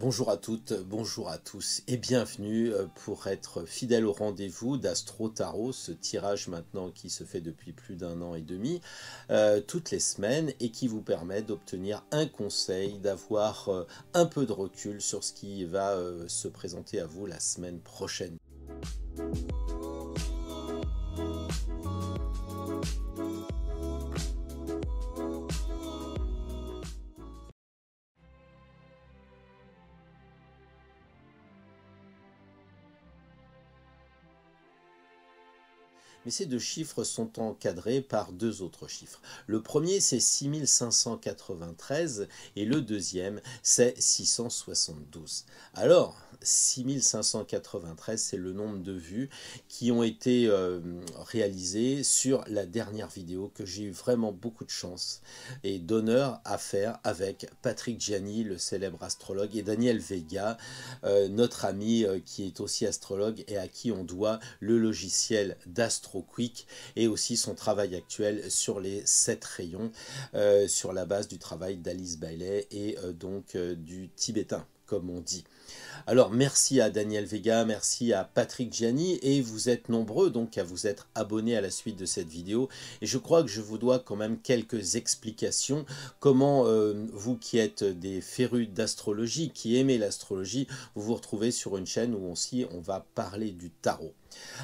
Bonjour à toutes, bonjour à tous et bienvenue pour être fidèle au rendez-vous d'Astro Tarot, ce tirage maintenant qui se fait depuis plus d'un an et demi, toutes les semaines et qui vous permet d'obtenir un conseil, d'avoir un peu de recul sur ce qui va se présenter à vous la semaine prochaine. Mais ces deux chiffres sont encadrés par deux autres chiffres. Le premier, c'est 6593 et le deuxième, c'est 672. Alors, 6593, c'est le nombre de vues qui ont été réalisées sur la dernière vidéo que j'ai eu vraiment beaucoup de chance et d'honneur à faire avec Patrick Gianni, le célèbre astrologue, et Daniel Vega, notre ami qui est aussi astrologue et à qui on doit le logiciel d'AstroQuick et aussi son travail actuel sur les 7 rayons sur la base du travail d'Alice Bailey et du tibétain, comme on dit. Alors merci à Daniel Vega, merci à Patrick Gianni et vous êtes nombreux donc à vous être abonnés à la suite de cette vidéo et je crois que je vous dois quand même quelques explications comment vous qui êtes des férus d'astrologie, qui aimez l'astrologie, vous vous retrouvez sur une chaîne où aussi on va parler du tarot.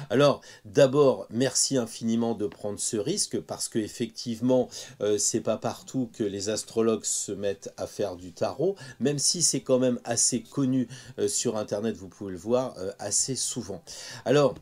Alors d'abord merci infiniment de prendre ce risque parce que effectivement c'est pas partout que les astrologues se mettent à faire du tarot, même si c'est quand même assez connu sur internet, vous pouvez le voir assez souvent. Alors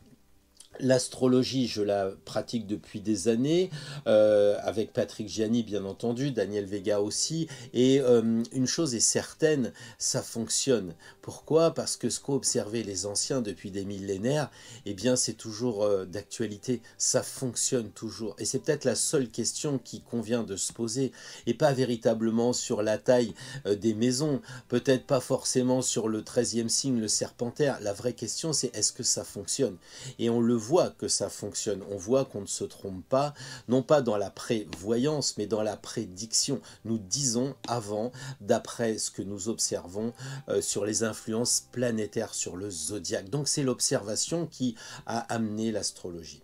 l'astrologie, je la pratique depuis des années, avec Patrick Gianni bien entendu, Daniel Vega aussi, et une chose est certaine, ça fonctionne. Pourquoi? Parce que ce qu'ont observé les anciens depuis des millénaires, eh bien c'est toujours d'actualité, ça fonctionne toujours. Et c'est peut-être la seule question qui convient de se poser, et pas véritablement sur la taille des maisons, peut-être pas forcément sur le 13e signe, le serpentaire. La vraie question c'est est-ce que ça fonctionne? Et on le voit que ça fonctionne, on voit qu'on ne se trompe pas, non pas dans la prévoyance, mais dans la prédiction. Nous disons avant, d'après ce que nous observons sur les influences planétaires sur le zodiaque. Donc c'est l'observation qui a amené l'astrologie.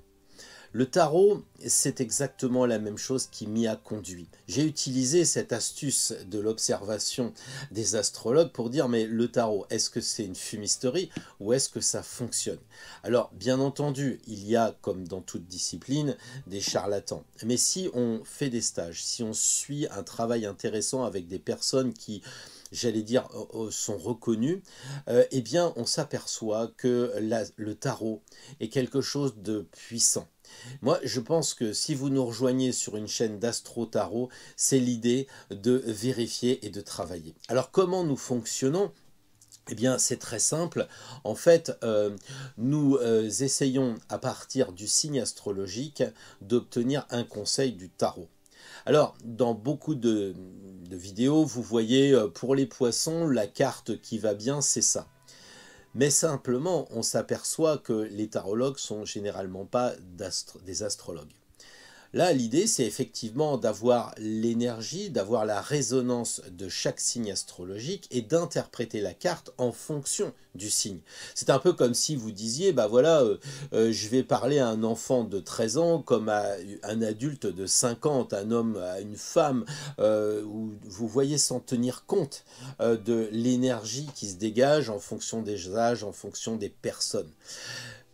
Le tarot, c'est exactement la même chose qui m'y a conduit. J'ai utilisé cette astuce de l'observation des astrologues pour dire mais le tarot, est-ce que c'est une fumisterie ou est-ce que ça fonctionne? Alors bien entendu, il y a comme dans toute discipline des charlatans. Mais si on fait des stages, si on suit un travail intéressant avec des personnes qui j'allais dire, sont reconnus, eh bien, on s'aperçoit que le tarot est quelque chose de puissant. Moi, je pense que si vous nous rejoignez sur une chaîne d'Astro Tarot, c'est l'idée de vérifier et de travailler. Alors, comment nous fonctionnons? Eh bien, c'est très simple. En fait, nous essayons, à partir du signe astrologique, d'obtenir un conseil du tarot. Alors, dans beaucoup de vidéos, vous voyez, pour les poissons, la carte qui va bien, c'est ça. Mais simplement, on s'aperçoit que les tarologues sont généralement pas des astrologues. Là, l'idée, c'est effectivement d'avoir l'énergie, d'avoir la résonance de chaque signe astrologique et d'interpréter la carte en fonction du signe. C'est un peu comme si vous disiez, bah voilà, je vais parler à un enfant de 13 ans comme à un adulte de 50, un homme à une femme, où vous voyez sans tenir compte de l'énergie qui se dégage en fonction des âges, en fonction des personnes.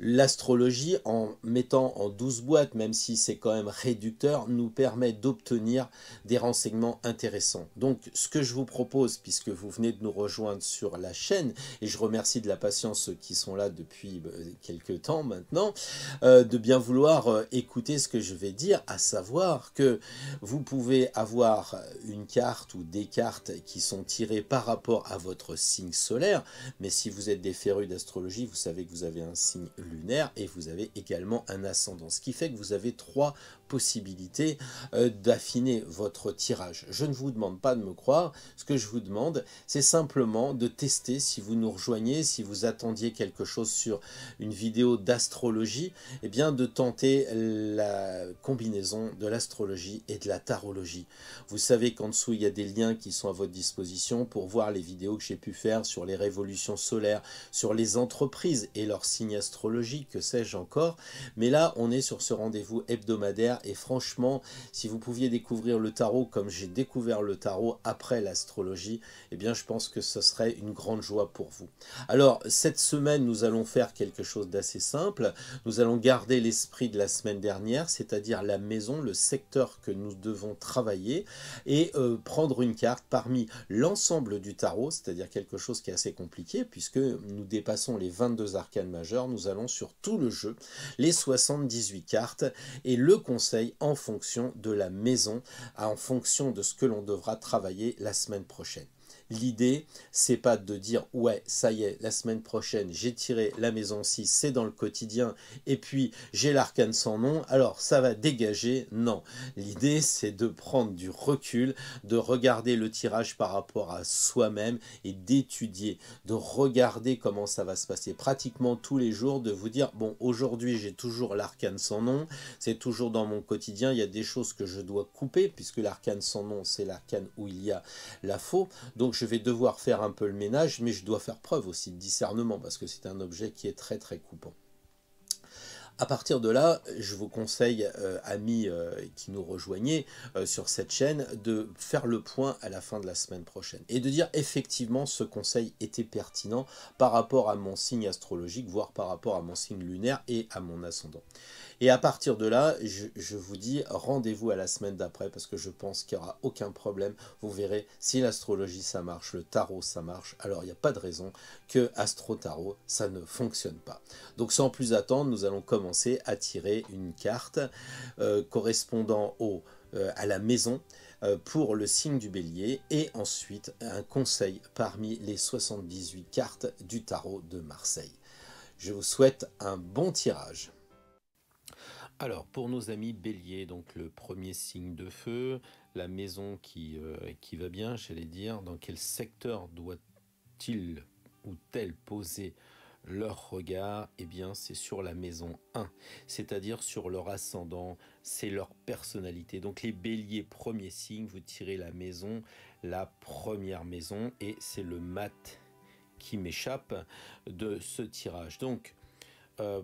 L'astrologie, en mettant en 12 boîtes, même si c'est quand même réducteur, nous permet d'obtenir des renseignements intéressants. Donc, ce que je vous propose, puisque vous venez de nous rejoindre sur la chaîne, et je remercie de la patience ceux qui sont là depuis quelques temps maintenant, de bien vouloir écouter ce que je vais dire, à savoir que vous pouvez avoir une carte ou des cartes qui sont tirées par rapport à votre signe solaire, mais si vous êtes des férus d'astrologie, vous savez que vous avez un signe lunaire et vous avez également un ascendant. Ce qui fait que vous avez trois possibilités d'affiner votre tirage. Je ne vous demande pas de me croire, ce que je vous demande, c'est simplement de tester si vous nous rejoignez, si vous attendiez quelque chose sur une vidéo d'astrologie, eh bien de tenter la combinaison de l'astrologie et de la tarologie. Vous savez qu'en dessous, il y a des liens qui sont à votre disposition pour voir les vidéos que j'ai pu faire sur les révolutions solaires, sur les entreprises et leurs signes astrologiques, que sais-je encore. Mais là, on est sur ce rendez-vous hebdomadaire et franchement, si vous pouviez découvrir le tarot comme j'ai découvert le tarot après l'astrologie, eh bien je pense que ce serait une grande joie pour vous. Alors, cette semaine, nous allons faire quelque chose d'assez simple. Nous allons garder l'esprit de la semaine dernière, c'est-à-dire la maison, le secteur que nous devons travailler et prendre une carte parmi l'ensemble du tarot, c'est-à-dire quelque chose qui est assez compliqué puisque nous dépassons les 22 arcanes majeures, nous allons sur tout le jeu, les 78 cartes et le conseil en fonction de la maison, en fonction de ce que l'on devra travailler la semaine prochaine. L'idée, c'est pas de dire ouais, ça y est, la semaine prochaine, j'ai tiré la maison 6, c'est dans le quotidien, et puis j'ai l'arcane sans nom, alors ça va dégager. Non, l'idée, c'est de prendre du recul, de regarder le tirage par rapport à soi-même et d'étudier, de regarder comment ça va se passer pratiquement tous les jours, de vous dire bon, aujourd'hui, j'ai toujours l'arcane sans nom, c'est toujours dans mon quotidien, il y a des choses que je dois couper, puisque l'arcane sans nom, c'est l'arcane où il y a la faux, donc je vais devoir faire un peu le ménage, mais je dois faire preuve aussi de discernement, parce que c'est un objet qui est très très coupant. À partir de là, je vous conseille, amis qui nous rejoignez sur cette chaîne, de faire le point à la fin de la semaine prochaine. Et de dire effectivement ce conseil était pertinent par rapport à mon signe astrologique, voire par rapport à mon signe lunaire et à mon ascendant. Et à partir de là, je vous dis rendez-vous à la semaine d'après parce que je pense qu'il n'y aura aucun problème. Vous verrez, si l'astrologie ça marche, le tarot ça marche, alors il n'y a pas de raison que astro-tarot ça ne fonctionne pas. Donc sans plus attendre, nous allons commencer à tirer une carte correspondant à la maison pour le signe du bélier et ensuite un conseil parmi les 78 cartes du tarot de Marseille. Je vous souhaite un bon tirage. Alors, pour nos amis béliers, donc le premier signe de feu, la maison qui va bien, j'allais dire, dans quel secteur doit-il ou tel poser leur regard? Eh bien, c'est sur la maison 1, c'est-à-dire sur leur ascendant, c'est leur personnalité. Donc, les béliers, premier signe, vous tirez la première maison, et c'est le mat qui m'échappe de ce tirage. Donc,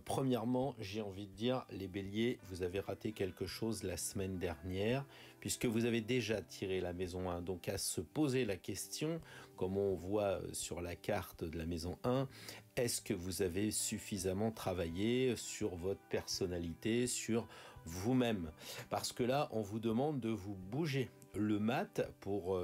premièrement, j'ai envie de dire, les béliers, vous avez raté quelque chose la semaine dernière, puisque vous avez déjà tiré la maison 1. Donc à se poser la question, comme on voit sur la carte de la maison 1, est-ce que vous avez suffisamment travaillé sur votre personnalité, sur vous-même? Parce que là, on vous demande de vous bouger. Le mat, pour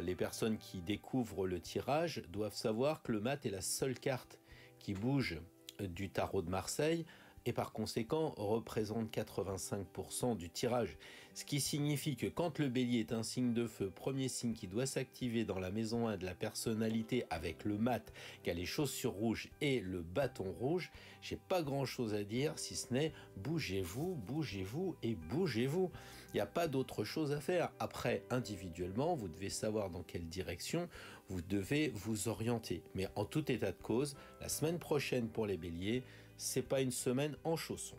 les personnes qui découvrent le tirage, doivent savoir que le mat est la seule carte qui bouge du tarot de Marseille et par conséquent représente 85% du tirage. Ce qui signifie que quand le bélier est un signe de feu, premier signe qui doit s'activer dans la maison 1 de la personnalité avec le mat, qui a les chaussures rouges et le bâton rouge, j'ai pas grand chose à dire si ce n'est bougez-vous, bougez-vous et bougez-vous. Il n'y a pas d'autre chose à faire. Après, individuellement, vous devez savoir dans quelle direction vous devez vous orienter. Mais en tout état de cause, la semaine prochaine pour les béliers, c'est pas une semaine en chaussons.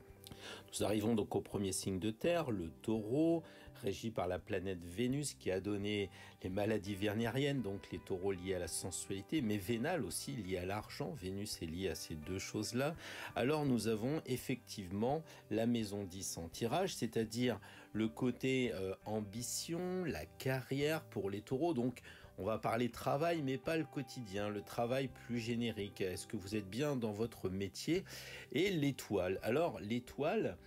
Nous arrivons donc au premier signe de terre, le taureau, régi par la planète Vénus qui a donné les maladies vénériennes, donc les taureaux liés à la sensualité, mais vénal aussi lié à l'argent. Vénus est lié à ces deux choses-là. Alors nous avons effectivement la maison 10 en tirage, c'est-à-dire le côté ambition, la carrière pour les taureaux. Donc on va parler travail, mais pas le quotidien, le travail plus générique. Est-ce que vous êtes bien dans votre métier? Et l'étoile. Alors, l'étoile,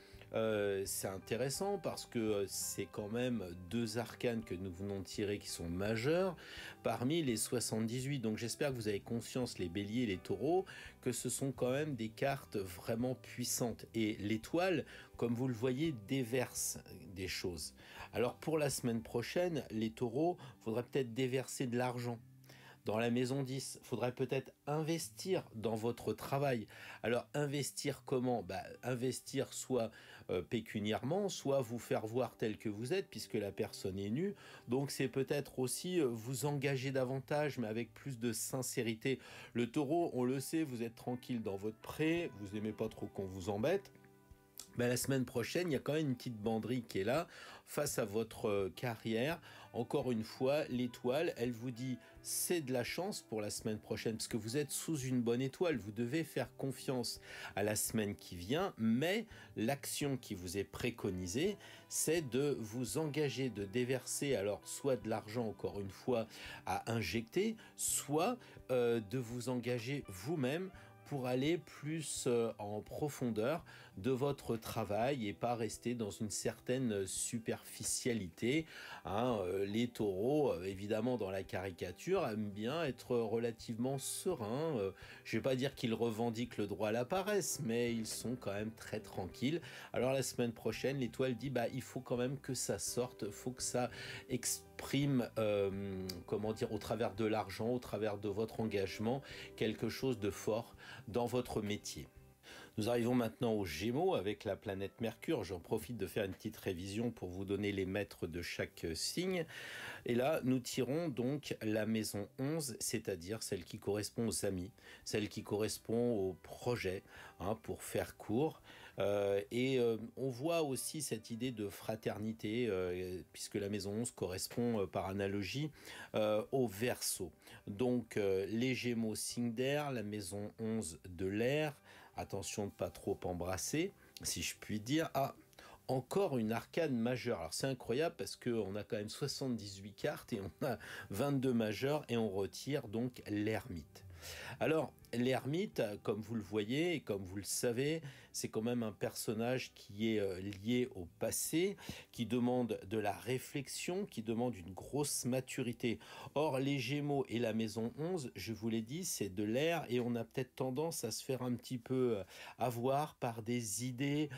c'est intéressant parce que c'est quand même deux arcanes que nous venons de tirer qui sont majeurs parmi les 78. Donc, j'espère que vous avez conscience, les béliers et les taureaux, que ce sont quand même des cartes vraiment puissantes. Et l'étoile, comme vous le voyez, déverse des choses. Alors pour la semaine prochaine, les taureaux, il faudra peut-être déverser de l'argent. Dans la maison 10, il faudrait peut-être investir dans votre travail. Alors, investir comment? Investir soit pécuniairement, soit vous faire voir tel que vous êtes, puisque la personne est nue. Donc, c'est peut-être aussi vous engager davantage, mais avec plus de sincérité. Le taureau, on le sait, vous êtes tranquille dans votre pré, vous aimez pas trop qu'on vous embête. La semaine prochaine, il y a quand même une petite banderille qui est là face à votre carrière. Encore une fois, l'étoile, elle vous dit c'est de la chance pour la semaine prochaine parce que vous êtes sous une bonne étoile. Vous devez faire confiance à la semaine qui vient, mais l'action qui vous est préconisée, c'est de vous engager, de déverser alors soit de l'argent, encore une fois, à injecter, soit de vous engager vous-même pour aller plus en profondeur de votre travail et pas rester dans une certaine superficialité. Les taureaux, évidemment dans la caricature, aiment bien être relativement sereins. Je ne vais pas dire qu'ils revendiquent le droit à la paresse, mais ils sont quand même très tranquilles. Alors la semaine prochaine, l'étoile dit il faut quand même que ça sorte, il faut que ça exprime, au travers de l'argent, au travers de votre engagement, quelque chose de fort dans votre métier. Nous arrivons maintenant aux Gémeaux avec la planète Mercure. J'en profite de faire une petite révision pour vous donner les maîtres de chaque signe. Et là, nous tirons donc la maison 11, c'est-à-dire celle qui correspond aux amis, celle qui correspond aux projets, pour faire court. On voit aussi cette idée de fraternité, puisque la maison 11 correspond par analogie au Verseau. Donc les Gémeaux, signe d'air, la maison 11 de l'air. Attention de ne pas trop embrasser, si je puis dire. Encore une arcane majeure. Alors c'est incroyable parce qu'on a quand même 78 cartes et on a 22 majeures et on retire donc l'ermite. Alors l'ermite, comme vous le voyez et comme vous le savez, c'est quand même un personnage qui est lié au passé, qui demande de la réflexion, qui demande une grosse maturité. Or les Gémeaux et la maison 11, je vous l'ai dit, c'est de l'air et on a peut-être tendance à se faire un petit peu avoir par des idées,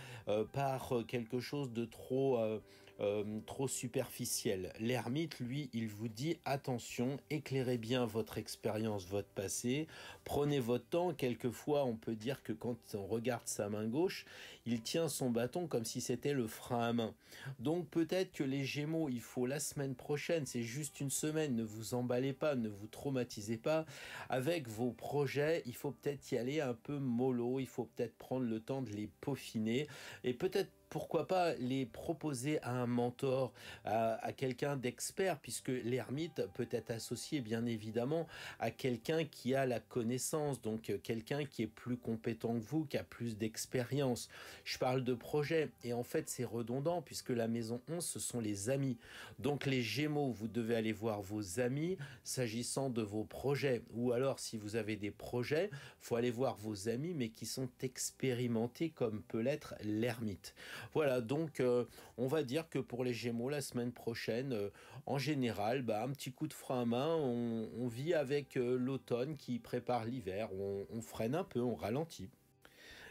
par quelque chose de trop superficiel. L'ermite, lui, il vous dit attention, éclairez bien votre expérience, votre passé, prenez votre temps. Quelquefois, on peut dire que quand on regarde sa main gauche, il tient son bâton comme si c'était le frein à main. Donc peut-être que les Gémeaux, il faut la semaine prochaine, c'est juste une semaine, ne vous emballez pas, ne vous traumatisez pas. Avec vos projets, il faut peut-être y aller un peu mollo, il faut peut-être prendre le temps de les peaufiner et peut-être pourquoi pas les proposer à un mentor, à quelqu'un d'expert, puisque l'ermite peut être associé bien évidemment à quelqu'un qui a la connaissance, donc quelqu'un qui est plus compétent que vous, qui a plus d'expérience. Je parle de projet, et en fait c'est redondant, puisque la maison 11, ce sont les amis. Donc les Gémeaux, vous devez aller voir vos amis s'agissant de vos projets, ou alors si vous avez des projets, il faut aller voir vos amis, mais qui sont expérimentés comme peut l'être l'ermite. Voilà, donc on va dire que pour les Gémeaux, la semaine prochaine, en général, un petit coup de frein à main, on vit avec l'automne qui prépare l'hiver, on freine un peu, on ralentit.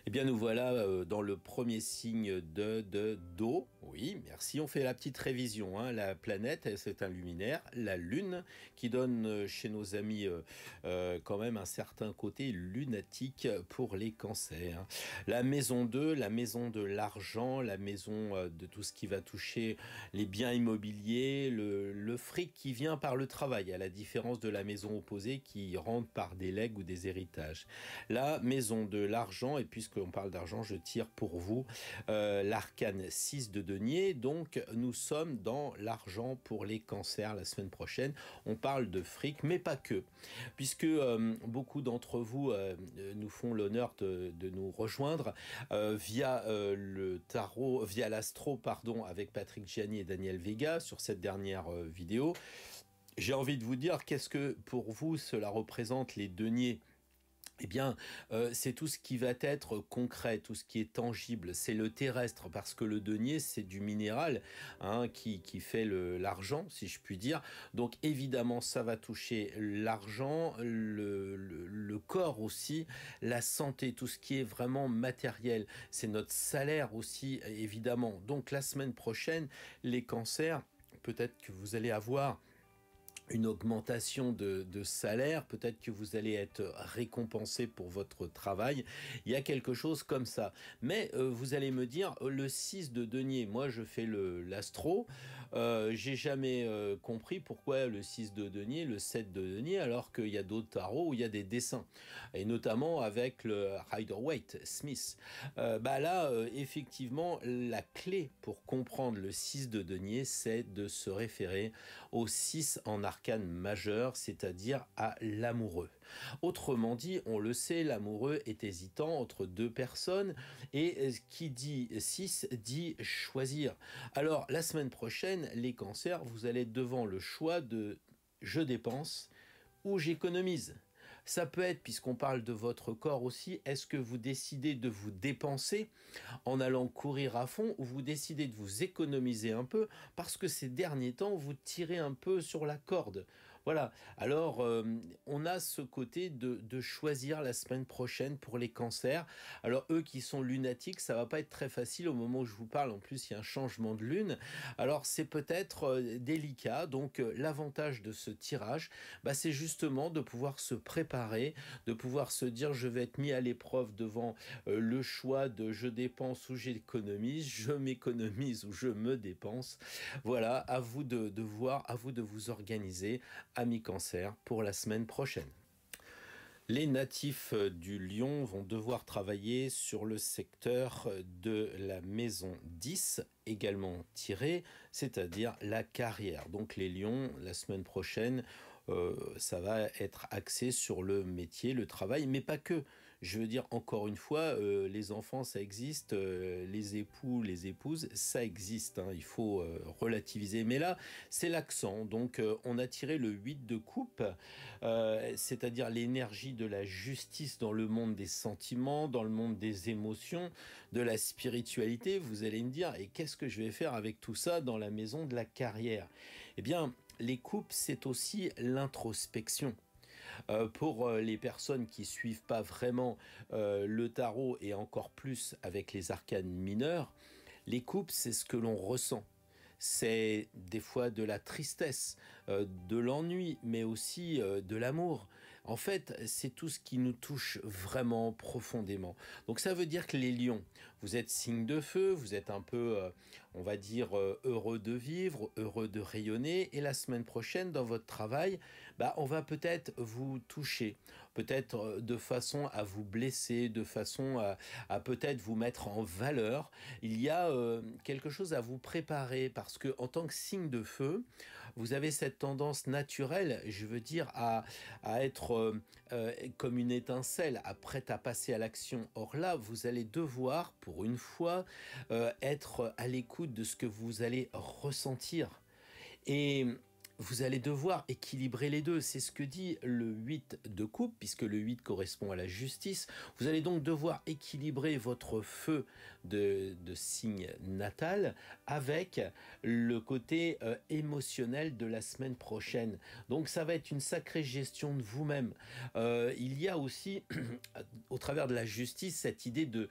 Eh bien, nous voilà dans le premier signe d'eau. Oui, merci. On fait la petite révision. La planète, c'est un luminaire. La Lune, qui donne chez nos amis quand même un certain côté lunatique pour les cancers. La maison 2, la maison de l'argent, la maison de tout ce qui va toucher les biens immobiliers, le fric qui vient par le travail, à la différence de la maison opposée qui rentre par des legs ou des héritages. La maison de l'argent, et puisque on parle d'argent, je tire pour vous l'arcane 6 de denier. Donc nous sommes dans l'argent pour les cancers la semaine prochaine. On parle de fric, mais pas que, puisque beaucoup d'entre vous nous font l'honneur de nous rejoindre via le tarot, via l'astro, pardon, avec Patrick Gianni et Daniel Vega sur cette dernière vidéo. J'ai envie de vous dire, qu'est-ce que pour vous cela représente les deniers? Eh bien, c'est tout ce qui va être concret, tout ce qui est tangible, c'est le terrestre, parce que le denier, c'est du minéral qui fait l'argent, si je puis dire. Donc évidemment, ça va toucher l'argent, le corps aussi, la santé, tout ce qui est vraiment matériel. C'est notre salaire aussi, évidemment. Donc la semaine prochaine, les cancers, peut-être que vous allez avoir une augmentation de salaire, peut-être que vous allez être récompensé pour votre travail, il y a quelque chose comme ça. Mais vous allez me dire, le 6 de denier, moi je fais l'astro, j'ai jamais compris pourquoi le 6 de denier, le 7 de denier, alors qu'il y a d'autres tarots où il y a des dessins, et notamment avec le Rider-Waite Smith. Bah là, effectivement, la clé pour comprendre le 6 de denier, c'est de se référer au 6 en arcane majeur, c'est-à-dire à l'amoureux. Autrement dit, on le sait, l'amoureux est hésitant entre deux personnes, et qui dit 6 dit choisir. Alors, la semaine prochaine, les cancers, vous allez être devant le choix de je dépense ou j'économise. Ça peut être, puisqu'on parle de votre corps aussi, est-ce que vous décidez de vous dépenser en allant courir à fond, ou vous décidez de vous économiser un peu parce que ces derniers temps, vous tirez un peu sur la corde. Voilà. Alors, on a ce côté de choisir la semaine prochaine pour les cancers. Alors, eux qui sont lunatiques, ça va pas être très facile au moment où je vous parle. En plus, il y a un changement de lune. Alors, c'est peut-être délicat. Donc, l'avantage de ce tirage, bah, c'est justement de pouvoir se préparer, de pouvoir se dire, je vais être mis à l'épreuve devant le choix de je dépense ou j'économise, je m'économise ou je me dépense. Voilà, à vous de voir, à vous de vous organiser, amis cancer, pour la semaine prochaine. Les natifs du Lion vont devoir travailler sur le secteur de la maison 10, également tiré, c'est-à-dire la carrière. Donc les Lions, la semaine prochaine, ça va être axé sur le métier, le travail, mais pas que. Je veux dire, encore une fois, les enfants, ça existe, les époux, les épouses, ça existe, hein, il faut relativiser. Mais là, c'est l'accent. Donc, on a tiré le 8 de coupe, c'est-à-dire l'énergie de la justice dans le monde des sentiments, dans le monde des émotions, de la spiritualité. Vous allez me dire, et qu'est-ce que je vais faire avec tout ça dans la maison de la carrière? Eh bien, les coupes, c'est aussi l'introspection. Pour les personnes qui suivent pas vraiment le tarot, et encore plus avec les arcanes mineurs, les coupes, c'est ce que l'on ressent. C'est des fois de la tristesse, de l'ennui, mais aussi de l'amour. En fait, c'est tout ce qui nous touche vraiment profondément. Donc ça veut dire que les lions, vous êtes signe de feu, vous êtes un peu, on va dire, heureux de vivre, heureux de rayonner. Et la semaine prochaine, dans votre travail, bah, on va peut-être vous toucher, peut-être de façon à vous blesser, de façon à peut-être vous mettre en valeur. Il y a quelque chose à vous préparer, parce que en tant que signe de feu, vous avez cette tendance naturelle, je veux dire, à être comme une étincelle, prête à passer à l'action. Or là, vous allez devoir, pour une fois, être à l'écoute de ce que vous allez ressentir. Et vous allez devoir équilibrer les deux. C'est ce que dit le 8 de coupe, puisque le 8 correspond à la justice. Vous allez donc devoir équilibrer votre feu de signe natal avec le côté émotionnel de la semaine prochaine. Donc ça va être une sacrée gestion de vous-même. Il y a aussi, au travers de la justice, cette idée de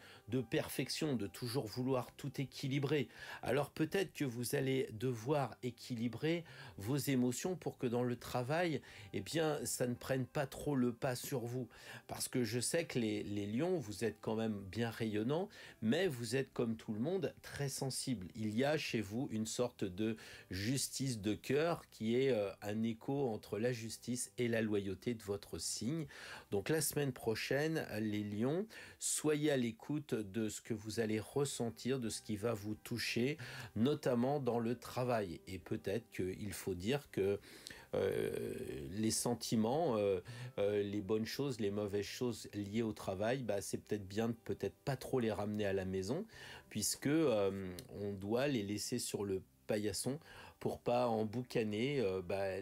perfection, de toujours vouloir tout équilibrer. Alors peut-être que vous allez devoir équilibrer vos émotions pour que dans le travail, eh bien, ça ne prenne pas trop le pas sur vous. Parce que je sais que les lions, vous êtes quand même bien rayonnants, mais vous êtes comme tout le monde très sensible. Il y a chez vous une sorte de justice de cœur qui est un écho entre la justice et la loyauté de votre signe. Donc la semaine prochaine, les lions, soyez à l'écoute de ce que vous allez ressentir, de ce qui va vous toucher, notamment dans le travail. Et peut-être qu'il faut dire que les sentiments, les bonnes choses, les mauvaises choses liées au travail, bah, c'est peut-être bien de peut-être pas trop les ramener à la maison, puisque on doit les laisser sur le paillasson pour pas emboucaner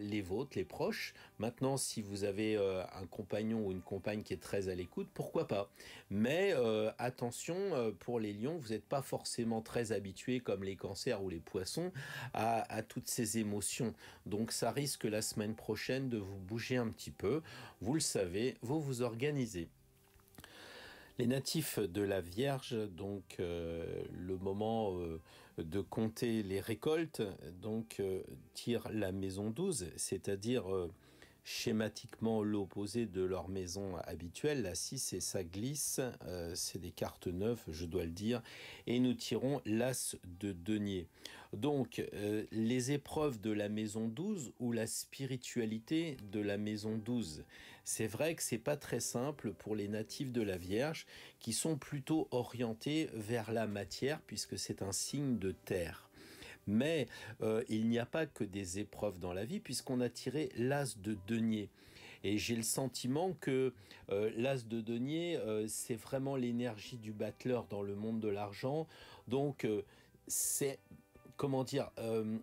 les vôtres, les proches. Maintenant, si vous avez un compagnon ou une compagne qui est très à l'écoute, pourquoi pas. Mais attention, pour les lions, vous n'êtes pas forcément très habitués, comme les cancers ou les poissons, à toutes ces émotions. Donc ça risque la semaine prochaine de vous bouger un petit peu. Vous le savez, vous vous organisez. Les natifs de la Vierge, donc le moment de compter les récoltes, donc tirent la maison 12, c'est-à-dire schématiquement l'opposé de leur maison habituelle. La 6 et ça glisse, c'est des cartes neuves, je dois le dire, et nous tirons l'as de denier. Donc les épreuves de la maison 12 ou la spiritualité de la maison 12. C'est vrai que c'est pas très simple pour les natifs de la Vierge qui sont plutôt orientés vers la matière puisque c'est un signe de terre. Mais il n'y a pas que des épreuves dans la vie puisqu'on a tiré l'as de denier. Et j'ai le sentiment que l'as de denier, c'est vraiment l'énergie du battleur dans le monde de l'argent. Donc c'est, comment dire,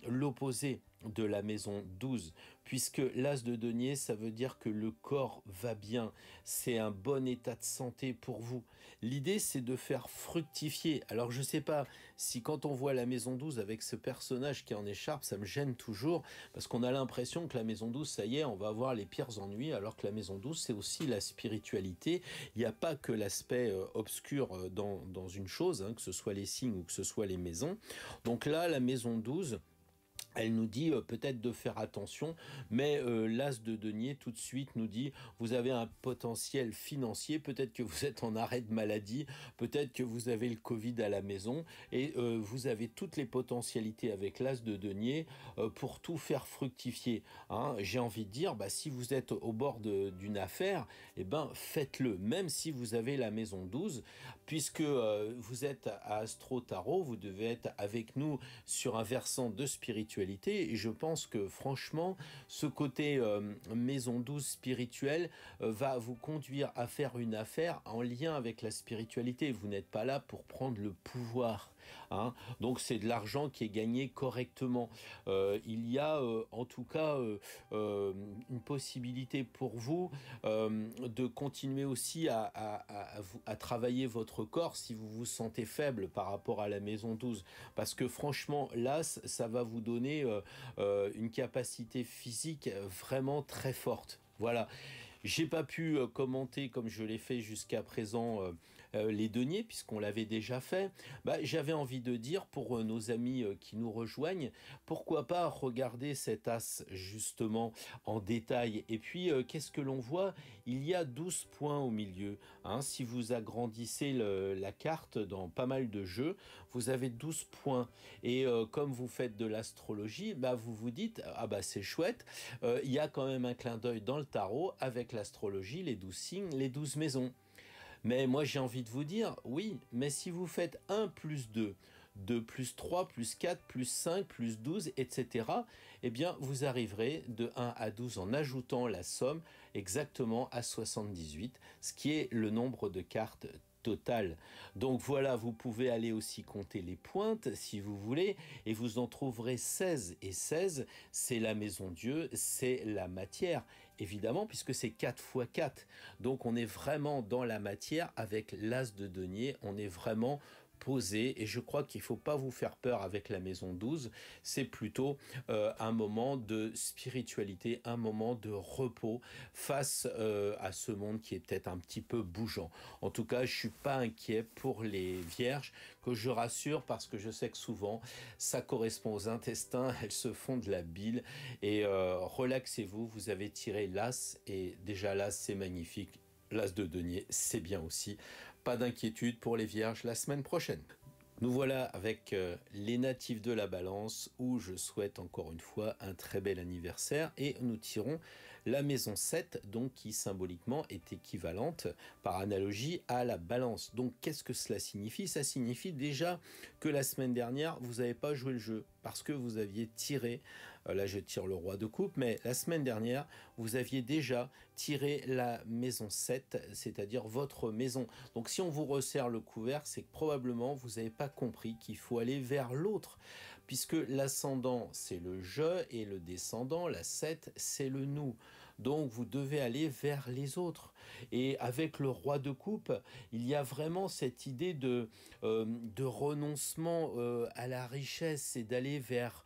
l'opposé de la maison 12, puisque l'as de denier, ça veut dire que le corps va bien, c'est un bon état de santé pour vous. L'idée, c'est de faire fructifier. Alors, je sais pas si quand on voit la maison 12 avec ce personnage qui est en écharpe, ça me gêne toujours, parce qu'on a l'impression que la maison 12, ça y est, on va avoir les pires ennuis, alors que la maison 12, c'est aussi la spiritualité. Il n'y a pas que l'aspect obscur dans une chose, hein, que ce soit les signes ou que ce soit les maisons. Donc là, la maison 12, elle nous dit peut-être de faire attention, mais l'as de denier tout de suite nous dit vous avez un potentiel financier, peut-être que vous êtes en arrêt de maladie, peut-être que vous avez le Covid à la maison, et vous avez toutes les potentialités avec l'as de denier pour tout faire fructifier. Hein. J'ai envie de dire, si vous êtes au bord d'une affaire, eh ben, faites-le, même si vous avez la maison 12, puisque vous êtes à Astro Tarot, vous devez être avec nous sur un versant de spiritualité. Et je pense que franchement, ce côté maison 12 spirituelle va vous conduire à faire une affaire en lien avec la spiritualité. Vous n'êtes pas là pour prendre le pouvoir. Hein. Donc c'est de l'argent qui est gagné correctement. Il y a en tout cas une possibilité pour vous de continuer aussi à travailler votre corps si vous vous sentez faible par rapport à la maison 12. Parce que franchement, là, ça va vous donner une capacité physique vraiment très forte. Voilà. J'ai pas pu commenter comme je l'ai fait jusqu'à présent les deniers puisqu'on l'avait déjà fait. J'avais envie de dire pour nos amis qui nous rejoignent, pourquoi pas regarder cet as justement en détail. Et puis qu'est-ce que l'on voit? Il y a 12 points au milieu. Hein. Si vous agrandissez la carte dans pas mal de jeux, vous avez 12 points. Et comme vous faites de l'astrologie, vous vous dites, c'est chouette, il y a quand même un clin d'œil dans le tarot avec l'astrologie, les 12 signes, les 12 maisons. Mais moi j'ai envie de vous dire, oui, mais si vous faites 1 plus 2, 2 plus 3 plus 4 plus 5 plus 12, etc., eh bien vous arriverez de 1 à 12 en ajoutant la somme exactement à 78, ce qui est le nombre de cartes total. Donc voilà, vous pouvez aller aussi compter les pointes si vous voulez et vous en trouverez 16 et 16, c'est la maison Dieu, c'est la matière évidemment puisque c'est 4 fois 4. Donc on est vraiment dans la matière avec l'as de denier, on est vraiment posé et je crois qu'il ne faut pas vous faire peur avec la maison 12, c'est plutôt un moment de spiritualité, un moment de repos face à ce monde qui est peut-être un petit peu bougeant. En tout cas, je ne suis pas inquiet pour les vierges, que je rassure parce que je sais que souvent ça correspond aux intestins, elles se font de la bile et relaxez-vous, vous avez tiré l'as et déjà l'as c'est magnifique. L'as de denier, c'est bien aussi. Pas d'inquiétude pour les vierges la semaine prochaine. Nous voilà avec les natifs de la balance où je souhaite encore une fois un très bel anniversaire et nous tirons la maison 7 donc qui symboliquement est équivalente par analogie à la balance. Donc qu'est-ce que cela signifie? Ça signifie déjà que la semaine dernière vous n'avez pas joué le jeu parce que vous aviez tiré, là je tire le roi de coupe, mais la semaine dernière vous aviez déjà tiré la maison 7, c'est-à-dire votre maison. Donc si on vous resserre le couvert, c'est que probablement vous n'avez pas compris qu'il faut aller vers l'autre, puisque l'ascendant c'est le je et le descendant, la 7 c'est le nous. donc vous devez aller vers les autres. Et avec le roi de coupe, il y a vraiment cette idée de renoncement à la richesse et d'aller vers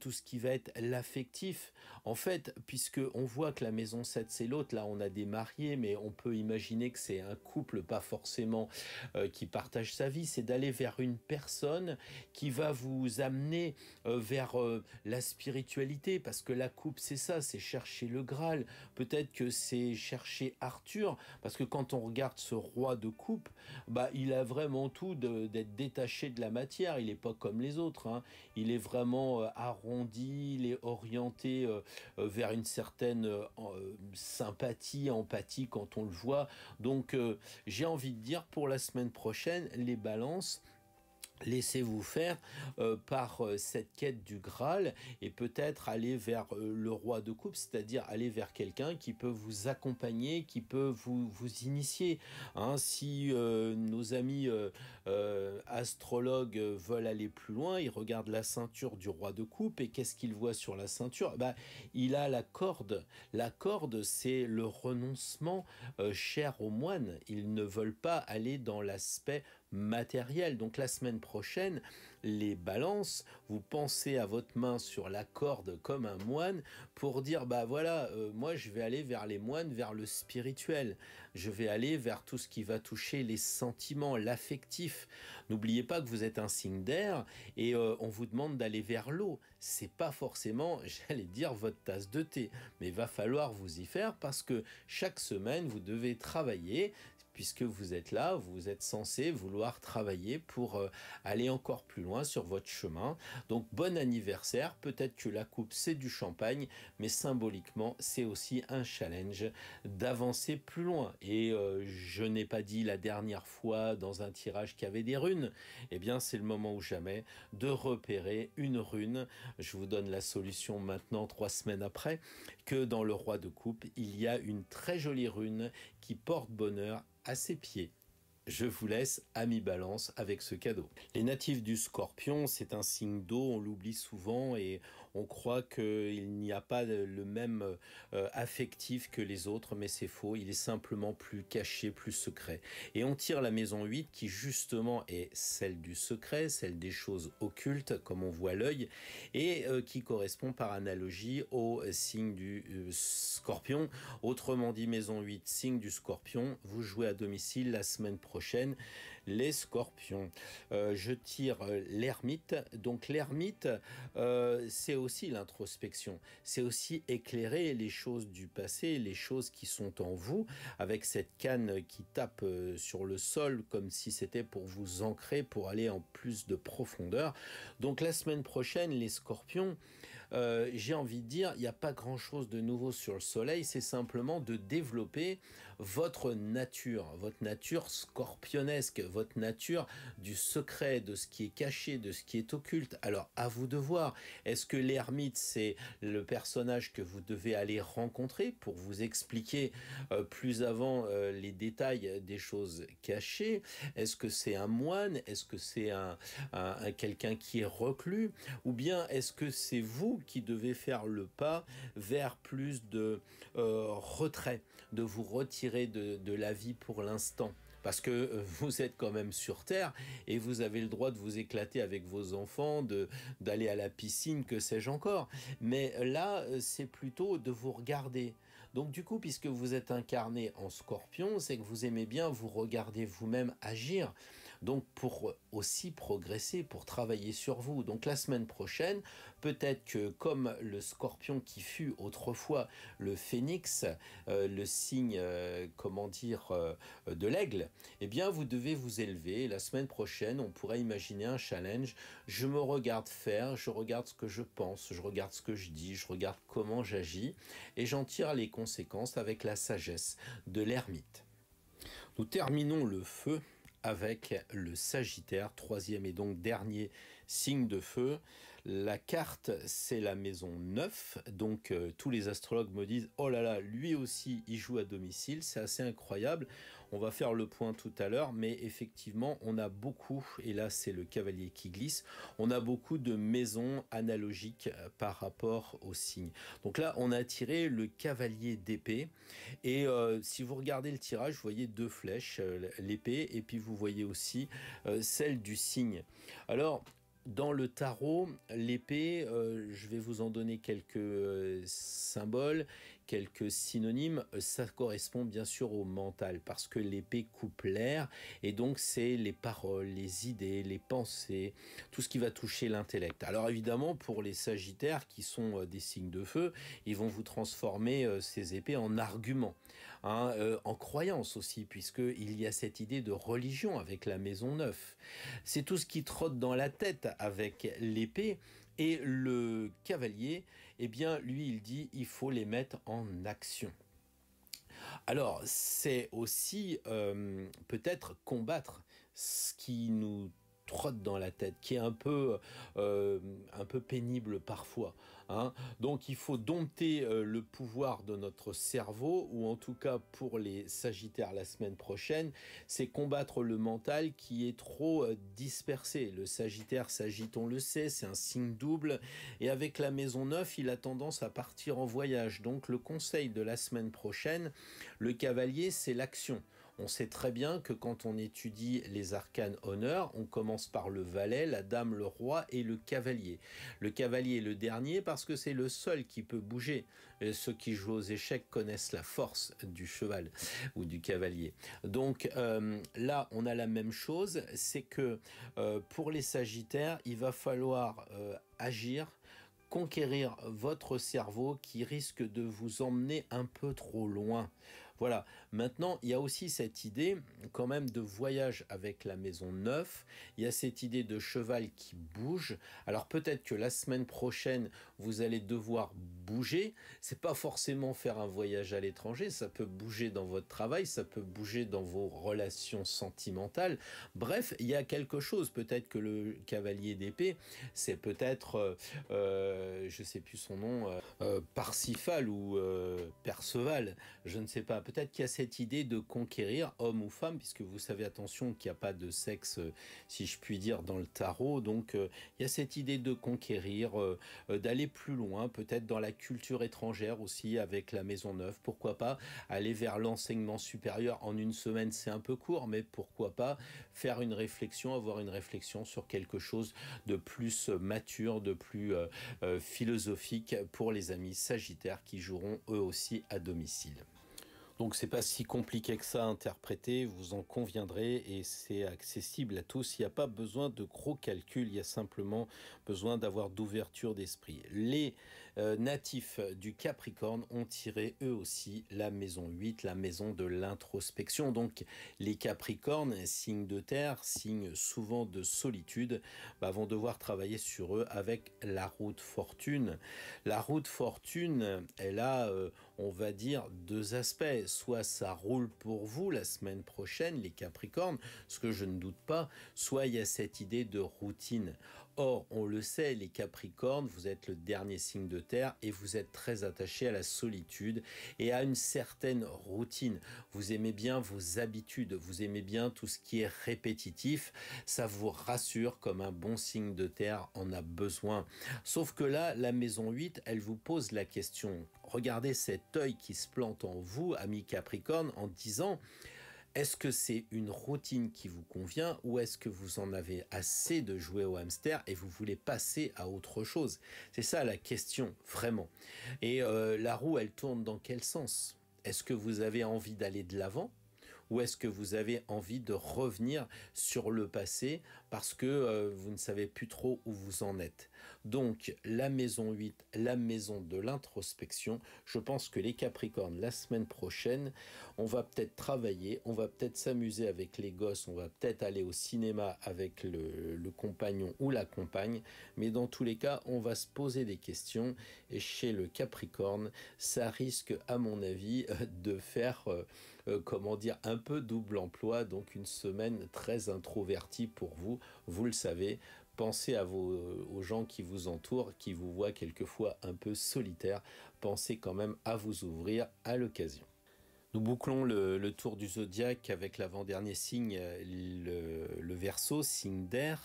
tout ce qui va être l'affectif. En fait, puisque on voit que la maison 7 c'est l'autre, là on a des mariés, mais on peut imaginer que c'est un couple, pas forcément qui partage sa vie, c'est d'aller vers une personne qui va vous amener vers la spiritualité, parce que la coupe c'est ça, c'est chercher le Graal. Peut-être que c'est chercher Arthur, parce que quand on regarde ce roi de coupe, bah, il a vraiment tout d'être détaché de la matière, il n'est pas comme les autres, hein. Il est vraiment arrondi, il est orienté vers une certaine sympathie, empathie quand on le voit. Donc j'ai envie de dire, pour la semaine prochaine, les balances, laissez-vous faire par cette quête du Graal et peut-être aller vers le roi de coupe, c'est-à-dire aller vers quelqu'un qui peut vous accompagner, qui peut vous initier. Hein, si nos amis astrologues veulent aller plus loin, ils regardent la ceinture du roi de coupe et qu'est-ce qu'ils voient sur la ceinture? Bah, il a la corde. La corde, c'est le renoncement cher aux moines. Ils ne veulent pas aller dans l'aspect matériel. Donc la semaine prochaine, les balances, vous pensez à votre main sur la corde comme un moine pour dire, bah voilà, moi je vais aller vers les moines, vers le spirituel. Je vais aller vers tout ce qui va toucher les sentiments, l'affectif. N'oubliez pas que vous êtes un signe d'air et on vous demande d'aller vers l'eau. C'est pas forcément, j'allais dire, votre tasse de thé, mais il va falloir vous y faire parce que chaque semaine, vous devez travailler. Puisque vous êtes là, vous êtes censé vouloir travailler pour aller encore plus loin sur votre chemin. Donc bon anniversaire, peut-être que la coupe c'est du champagne, mais symboliquement c'est aussi un challenge d'avancer plus loin. Et je n'ai pas dit la dernière fois dans un tirage qu'il y avait des runes, eh bien c'est le moment ou jamais de repérer une rune. Je vous donne la solution maintenant 3 semaines après, que dans le roi de coupe, il y a une très jolie rune qui porte bonheur à ses pieds. Je vous laisse, amis Balance, avec ce cadeau. Les natifs du Scorpion, c'est un signe d'eau, on l'oublie souvent et on croit qu'il n'y a pas le même affectif que les autres, mais c'est faux, il est simplement plus caché, plus secret. Et on tire la maison 8 qui justement est celle du secret, celle des choses occultes, comme on voit l'œil, et qui correspond par analogie au signe du Scorpion. Autrement dit, maison 8, signe du Scorpion, vous jouez à domicile la semaine prochaine, les Scorpions. Je tire l'ermite. Donc l'ermite, c'est aussi l'introspection. C'est aussi éclairer les choses du passé, les choses qui sont en vous, avec cette canne qui tape sur le sol comme si c'était pour vous ancrer, pour aller en plus de profondeur. Donc la semaine prochaine, les Scorpions, j'ai envie de dire, il n'y a pas grand-chose de nouveau sur le soleil, c'est simplement de développer votre nature scorpionesque, votre nature du secret, de ce qui est caché, de ce qui est occulte. Alors, à vous de voir. Est-ce que l'ermite, c'est le personnage que vous devez aller rencontrer pour vous expliquer plus avant les détails des choses cachées? Est-ce que c'est un moine? Est-ce que c'est quelqu'un qui est reclus? Ou bien est-ce que c'est vous qui devez faire le pas vers plus de retrait, de vous retirer de la vie pour l'instant? Parce que vous êtes quand même sur Terre et vous avez le droit de vous éclater avec vos enfants, d'aller à la piscine, que sais-je encore. Mais là, c'est plutôt de vous regarder. Donc du coup, puisque vous êtes incarné en Scorpion, c'est que vous aimez bien vous regarder vous-même agir. Donc pour aussi progresser, pour travailler sur vous. Donc la semaine prochaine, peut-être que comme le Scorpion qui fut autrefois le phénix, le signe, de l'aigle, eh bien vous devez vous élever. La semaine prochaine, on pourrait imaginer un challenge. Je me regarde faire, je regarde ce que je pense, je regarde ce que je dis, je regarde comment j'agis et j'en tire les conséquences avec la sagesse de l'ermite. Nous terminons le feu avec le Sagittaire, troisième et donc dernier signe de feu. La carte, c'est la maison 9, donc tous les astrologues me disent « Oh là là, lui aussi, il joue à domicile », c'est assez incroyable. On va faire le point tout à l'heure, mais effectivement, on a beaucoup, et là c'est le cavalier qui glisse, on a beaucoup de maisons analogiques par rapport au signe. Donc là, on a tiré le cavalier d'épée, et si vous regardez le tirage, vous voyez deux flèches, l'épée, et puis vous voyez aussi celle du signe. Alors, dans le tarot, l'épée, je vais vous en donner quelques symboles, quelques synonymes. Ça correspond bien sûr au mental, parce que l'épée coupe l'air, et donc c'est les paroles, les idées, les pensées, tout ce qui va toucher l'intellect. Alors évidemment, pour les sagittaires, qui sont des signes de feu, ils vont vous transformer ces épées en arguments, hein, en croyances aussi, puisqu'il y a cette idée de religion avec la maison 9. C'est tout ce qui trotte dans la tête avec l'épée. Et le cavalier, eh bien, lui, il dit il faut les mettre en action. Alors, c'est aussi peut-être combattre ce qui nous trotte dans la tête, qui est un peu pénible parfois, hein. Donc il faut dompter le pouvoir de notre cerveau, ou en tout cas pour les sagittaires la semaine prochaine, c'est combattre le mental qui est trop dispersé. Le sagittaire s'agite, on le sait, c'est un signe double, et avec la maison 9, il a tendance à partir en voyage. Donc le conseil de la semaine prochaine, le cavalier, c'est l'action. On sait très bien que quand on étudie les arcanes honneur, on commence par le valet, la dame, le roi et le cavalier. Le cavalier est le dernier parce que c'est le seul qui peut bouger. Et ceux qui jouent aux échecs connaissent la force du cheval ou du cavalier. Donc là, on a la même chose, c'est que pour les sagittaires, il va falloir agir, conquérir votre cerveau qui risque de vous emmener un peu trop loin. Voilà. Maintenant, il y a aussi cette idée quand même de voyage avec la maison 9. Il y a cette idée de cheval qui bouge. Alors peut-être que la semaine prochaine, vous allez devoir bouger. C'est pas forcément faire un voyage à l'étranger. Ça peut bouger dans votre travail, ça peut bouger dans vos relations sentimentales. Bref, il y a quelque chose. Peut-être que le cavalier d'épée, c'est peut-être, je sais plus son nom, Parsifal ou Perceval. Je ne sais pas. Peut-être qu'il y a cette idée de conquérir, homme ou femme, puisque vous savez, attention, qu'il n'y a pas de sexe, si je puis dire, dans le tarot. Donc, il y a cette idée de conquérir, d'aller plus loin, peut-être dans la culture étrangère aussi, avec la maison 9. Pourquoi pas aller vers l'enseignement supérieur en une semaine, c'est un peu court, mais pourquoi pas faire une réflexion, avoir une réflexion sur quelque chose de plus mature, de plus philosophique pour les amis sagittaires qui joueront eux aussi à domicile. Donc c'est pas si compliqué que ça à interpréter, vous en conviendrez, et c'est accessible à tous. Il n'y a pas besoin de gros calculs, il y a simplement besoin d'avoir d'ouverture d'esprit. Les natifs du Capricorne ont tiré eux aussi la maison 8, la maison de l'introspection. Donc les Capricornes, signe de terre, signe souvent de solitude, vont devoir travailler sur eux avec la route fortune. La route fortune, elle a, on va dire, deux aspects. Soit ça roule pour vous la semaine prochaine, les Capricornes, ce que je ne doute pas, soit il y a cette idée de routine. Or, on le sait, les Capricornes, vous êtes le dernier signe de terre et vous êtes très attaché à la solitude et à une certaine routine. Vous aimez bien vos habitudes, vous aimez bien tout ce qui est répétitif, ça vous rassure comme un bon signe de terre en a besoin. Sauf que là, la maison 8, elle vous pose la question. Regardez cet œil qui se plante en vous, ami Capricorne, en disant: est-ce que c'est une routine qui vous convient, ou est-ce que vous en avez assez de jouer au hamster et vous voulez passer à autre chose? C'est ça la question, vraiment. Et la roue, elle tourne dans quel sens? Est-ce que vous avez envie d'aller de l'avant? Ou est-ce que vous avez envie de revenir sur le passé parce que vous ne savez plus trop où vous en êtes? Donc, la maison 8, la maison de l'introspection, je pense que les Capricornes, la semaine prochaine, on va peut-être travailler, on va peut-être s'amuser avec les gosses, on va peut-être aller au cinéma avec le compagnon ou la compagne, mais dans tous les cas, on va se poser des questions, et chez le Capricorne, ça risque, à mon avis, de faire, comment dire, un peu double emploi, donc une semaine très introvertie pour vous, vous le savez, Pensez aux gens qui vous entourent, qui vous voient quelquefois un peu solitaire. Pensez quand même à vous ouvrir à l'occasion. Nous bouclons le tour du zodiaque avec l'avant-dernier signe, le Verseau, signe d'air,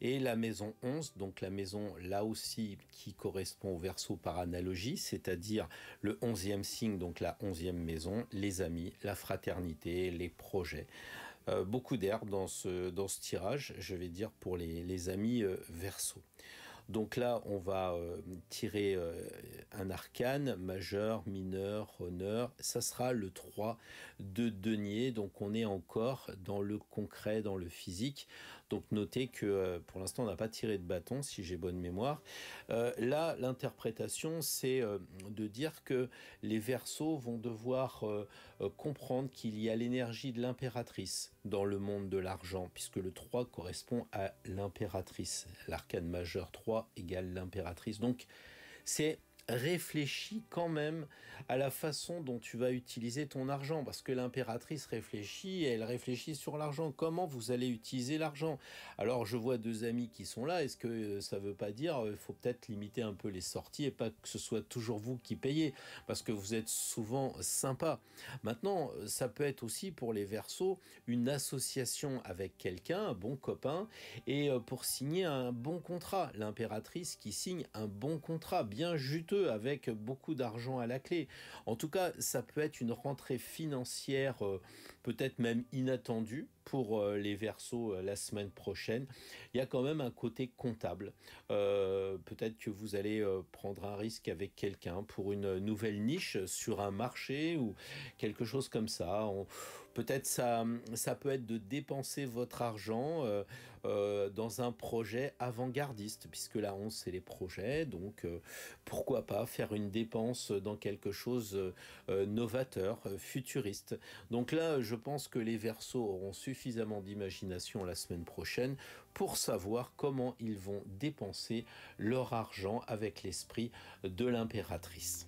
et la maison 11, donc la maison là aussi qui correspond au Verseau par analogie, c'est-à-dire le 11e signe, donc la 11e maison, les amis, la fraternité, les projets. Beaucoup d'air dans ce tirage, je vais dire, pour les amis Verseau. Donc là, on va tirer un arcane, majeur, mineur, honneur. Ça sera le 3 de denier. Donc on est encore dans le concret, dans le physique. Donc notez que pour l'instant, on n'a pas tiré de bâton, si j'ai bonne mémoire. Là, l'interprétation, c'est de dire que les Verseaux vont devoir comprendre qu'il y a l'énergie de l'impératrice dans le monde de l'argent, puisque le 3 correspond à l'impératrice. L'arcane majeur 3 égale l'impératrice. Donc, c'est réfléchis quand même à la façon dont tu vas utiliser ton argent, parce que l'impératrice réfléchit, elle réfléchit sur l'argent, comment vous allez utiliser l'argent. Alors je vois deux amis qui sont là, est-ce que ça veut pas dire il faut peut-être limiter un peu les sorties et pas que ce soit toujours vous qui payez, parce que vous êtes souvent sympa. Maintenant, ça peut être aussi pour les Verseaux une association avec quelqu'un, un bon copain, et pour signer un bon contrat. L'impératrice qui signe un bon contrat, bien juteux, avec beaucoup d'argent à la clé. En tout cas, ça peut être une rentrée financière peut-être même inattendue pour les Verseaux la semaine prochaine. Il y a quand même un côté comptable. Peut-être que vous allez prendre un risque avec quelqu'un pour une nouvelle niche sur un marché ou quelque chose comme ça. Peut-être ça peut être de dépenser votre argent dans un projet avant-gardiste, puisque la 11 c'est les projets, donc pourquoi pas faire une dépense dans quelque chose novateur, futuriste. Donc là, je pense que les Verseaux auront suffisamment d'imagination la semaine prochaine pour savoir comment ils vont dépenser leur argent avec l'esprit de l'impératrice.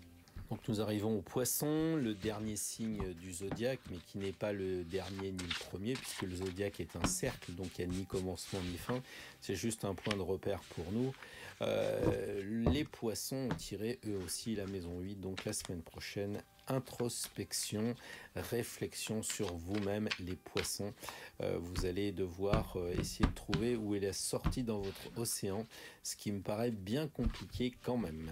Donc nous arrivons au Poisson, le dernier signe du zodiaque, mais qui n'est pas le dernier ni le premier, puisque le zodiaque est un cercle, donc il n'y a ni commencement ni fin. C'est juste un point de repère pour nous. Les Poissons ont tiré eux aussi la maison 8, donc la semaine prochaine. Introspection, réflexion sur vous-même, les Poissons. Vous allez devoir essayer de trouver où est la sortie dans votre océan, ce qui me paraît bien compliqué quand même.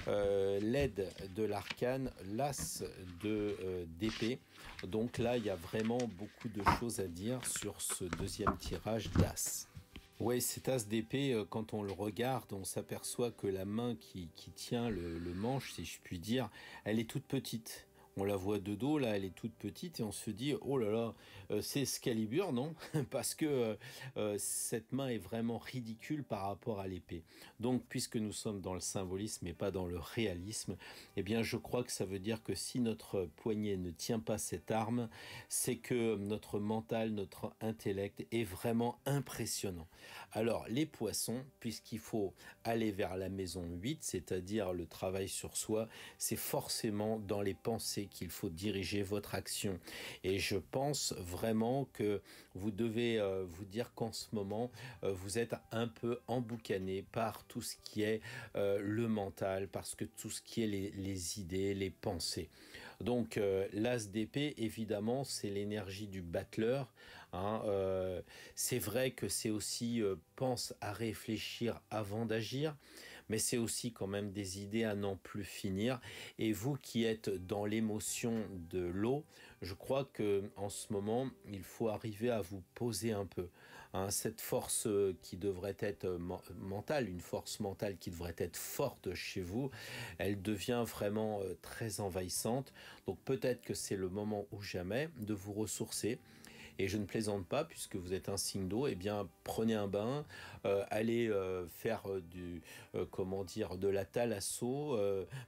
L'aide de l'arcane, l'as d'épée. Donc là, il y a vraiment beaucoup de choses à dire sur ce deuxième tirage d'as. Oui, cet as d'épée, quand on le regarde, on s'aperçoit que la main qui tient le manche, si je puis dire, elle est toute petite. On la voit de dos, là, elle est toute petite et on se dit, oh là là, c'est Excalibur, non? Parce que cette main est vraiment ridicule par rapport à l'épée. Donc, puisque nous sommes dans le symbolisme et pas dans le réalisme, eh bien, je crois que ça veut dire que si notre poignet ne tient pas cette arme, c'est que notre mental, notre intellect est vraiment impressionnant. Alors, les Poissons, puisqu'il faut aller vers la maison 8, c'est-à-dire le travail sur soi, c'est forcément dans les pensées qu'il faut diriger votre action. Et je pense vraiment que vous devez vous dire qu'en ce moment, vous êtes un peu emboucané par tout ce qui est le mental, parce que tout ce qui est les idées, les pensées. Donc, l'as d'épée, évidemment, c'est l'énergie du battleur. Hein, c'est vrai que c'est aussi pense à réfléchir avant d'agir, mais c'est aussi quand même des idées à n'en plus finir. Et vous qui êtes dans l'émotion de l'eau, je crois que en ce moment, il faut arriver à vous poser un peu. Hein, cette force qui devrait être mentale, une force mentale qui devrait être forte chez vous, elle devient vraiment très envahissante. Donc peut-être que c'est le moment ou jamais de vous ressourcer. Et je ne plaisante pas, puisque vous êtes un signe d'eau, eh bien prenez un bain, allez faire de la thalasso,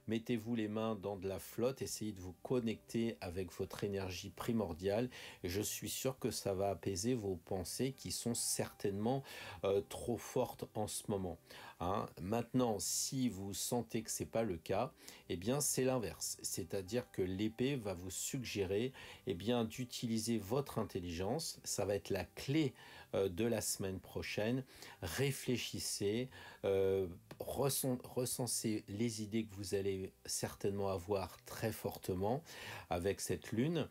mettez-vous les mains dans de la flotte, essayez de vous connecter avec votre énergie primordiale, et je suis sûr que ça va apaiser vos pensées qui sont certainement trop fortes en ce moment. hein. Maintenant, si vous sentez que c'est pas le cas, eh bien c'est l'inverse. C'est-à-dire que l'épée va vous suggérer eh bien d'utiliser votre intelligence. Ça va être la clé de la semaine prochaine. Réfléchissez, recensez les idées que vous allez certainement avoir très fortement avec cette lune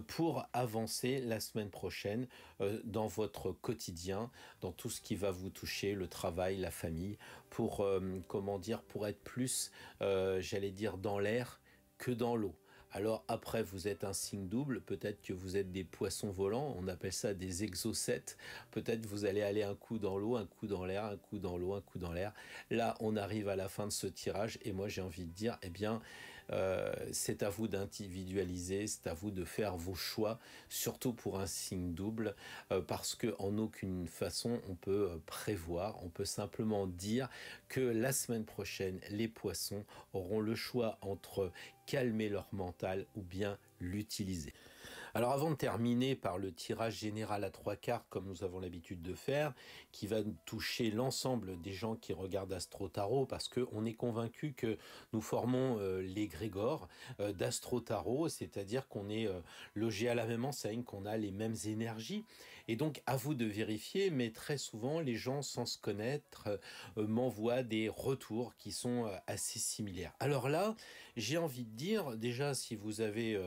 pour avancer la semaine prochaine dans votre quotidien, dans tout ce qui va vous toucher, le travail, la famille, pour comment dire, pour être plus, j'allais dire, dans l'air que dans l'eau. Alors après, vous êtes un signe double, peut-être que vous êtes des poissons volants, on appelle ça des exocètes, peut-être vous allez aller un coup dans l'eau, un coup dans l'air, un coup dans l'eau, un coup dans l'air. Là, on arrive à la fin de ce tirage et moi j'ai envie de dire, eh bien, c'est à vous d'individualiser, c'est à vous de faire vos choix, surtout pour un signe double, parce que en aucune façon on peut prévoir, on peut simplement dire que la semaine prochaine, les poissons auront le choix entre calmer leur mental ou bien l'utiliser. Alors avant de terminer par le tirage général à 3 cartes comme nous avons l'habitude de faire, qui va toucher l'ensemble des gens qui regardent Astro Tarot, parce qu'on est convaincu que nous formons l'égrégore d'Astro Tarot, c'est-à-dire qu'on est logé à la même enseigne, qu'on a les mêmes énergies, et donc à vous de vérifier, mais très souvent les gens sans se connaître m'envoient des retours qui sont assez similaires. Alors là, j'ai envie de dire, déjà si vous avez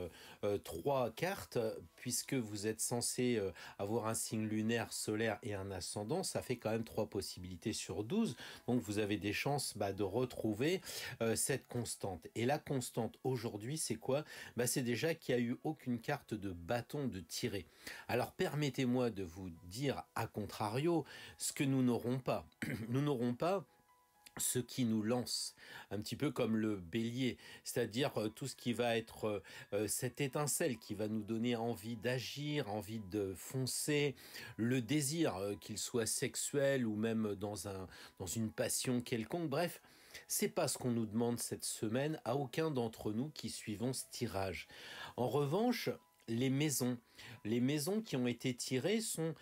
3 cartes, puisque vous êtes censé avoir un signe lunaire, solaire et un ascendant, ça fait quand même 3 possibilités sur 12, donc vous avez des chances de retrouver cette constante. Et la constante aujourd'hui, c'est quoi? C'est déjà qu'il n'y a eu aucune carte de bâton de tiré. Alors permettez-moi de vous dire, à contrario, ce que nous n'aurons pas. Nous n'aurons pas ce qui nous lance, un petit peu comme le bélier, c'est-à-dire tout ce qui va être cette étincelle qui va nous donner envie d'agir, envie de foncer, le désir, qu'il soit sexuel ou même dans une passion quelconque, bref, c'est pas ce qu'on nous demande cette semaine à aucun d'entre nous qui suivons ce tirage. En revanche, les maisons qui ont été tirées sont,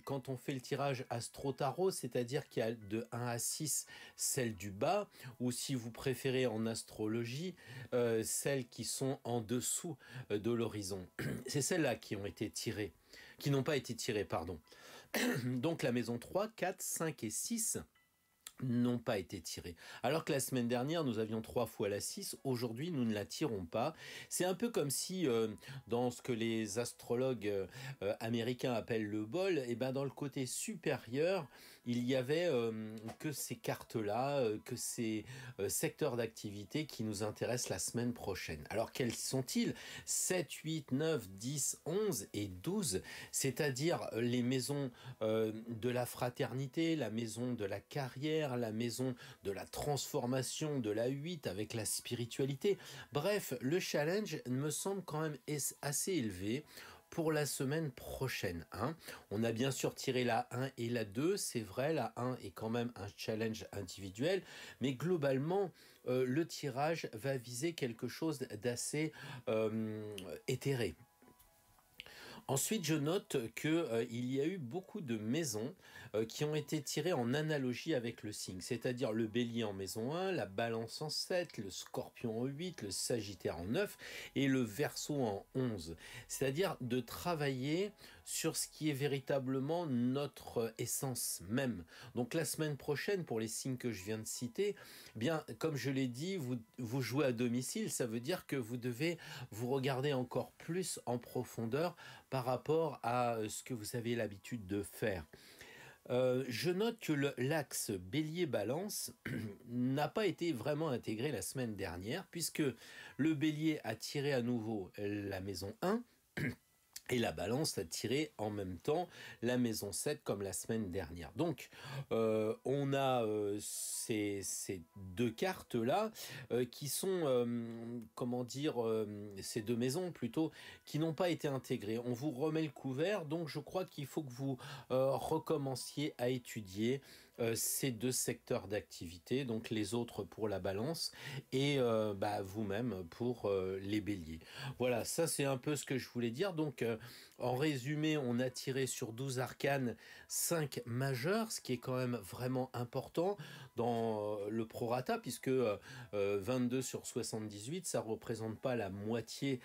quand on fait le tirage Astro Tarot, c'est-à-dire qu'il y a de 1 à 6 celles du bas, ou si vous préférez en astrologie, celles qui sont en dessous de l'horizon. C'est celles-là qui ont été tirées, qui n'ont pas été tirées, pardon. Donc la maison 3, 4, 5 et 6 n'ont pas été tirés. Alors que la semaine dernière, nous avions 3 fois la 6, aujourd'hui, nous ne la tirons pas. C'est un peu comme si, dans ce que les astrologues américains appellent le bol, et dans le côté supérieur, il y avait que ces cartes-là, que ces secteurs d'activité qui nous intéressent la semaine prochaine. Alors, quels sont-ils? 7, 8, 9, 10, 11 et 12, c'est-à-dire les maisons de la fraternité, la maison de la carrière, la maison de la transformation, de la 8 avec la spiritualité. Bref, le challenge me semble quand même assez élevé pour la semaine prochaine. On a bien sûr tiré la 1 et la 2, c'est vrai, la 1 est quand même un challenge individuel, mais globalement, le tirage va viser quelque chose d'assez éthéré. Ensuite, je note que il y a eu beaucoup de maisons qui ont été tirées en analogie avec le signe, c'est-à-dire le bélier en maison 1, la balance en 7, le scorpion en 8, le sagittaire en 9 et le verseau en 11. C'est-à-dire de travailler sur ce qui est véritablement notre essence même. Donc la semaine prochaine, pour les signes que je viens de citer, bien, comme je l'ai dit, vous jouez à domicile, ça veut dire que vous devez vous regarder encore plus en profondeur par rapport à ce que vous avez l'habitude de faire. Je note que l'axe bélier-balance n'a pas été vraiment intégré la semaine dernière, puisque le bélier a tiré à nouveau la maison 1, et la balance a tiré en même temps la maison 7 comme la semaine dernière. Donc, on a ces 2 cartes-là qui sont, comment dire, ces 2 maisons plutôt, qui n'ont pas été intégrées. On vous remet le couvert, donc je crois qu'il faut que vous recommenciez à étudier ces deux secteurs d'activité, donc les autres pour la balance et vous-même pour les béliers. Voilà, ça c'est un peu ce que je voulais dire. Donc en résumé, on a tiré sur 12 arcanes 5 majeurs, ce qui est quand même vraiment important dans le prorata, puisque 22 sur 78, ça représente pas la moitié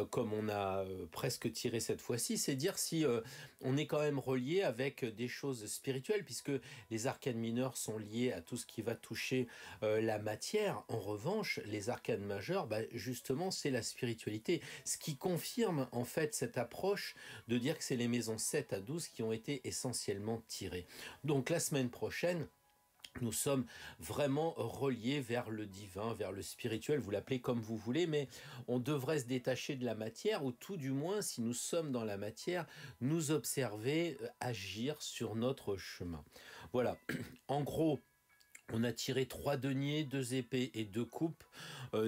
comme on a presque tiré cette fois-ci. C'est dire si on est quand même relié avec des choses spirituelles, puisque les arcanes mineures sont liées à tout ce qui va toucher la matière. En revanche, les arcanes majeures, justement, c'est la spiritualité. Ce qui confirme en fait cette approche de dire que c'est les maisons 7 à 12 qui ont été essentiellement tirées. Donc la semaine prochaine, nous sommes vraiment reliés vers le divin, vers le spirituel, vous l'appelez comme vous voulez, mais on devrait se détacher de la matière, ou tout du moins, si nous sommes dans la matière, nous observer agir sur notre chemin. Voilà, en gros, on a tiré 3 deniers, 2 épées et 2 coupes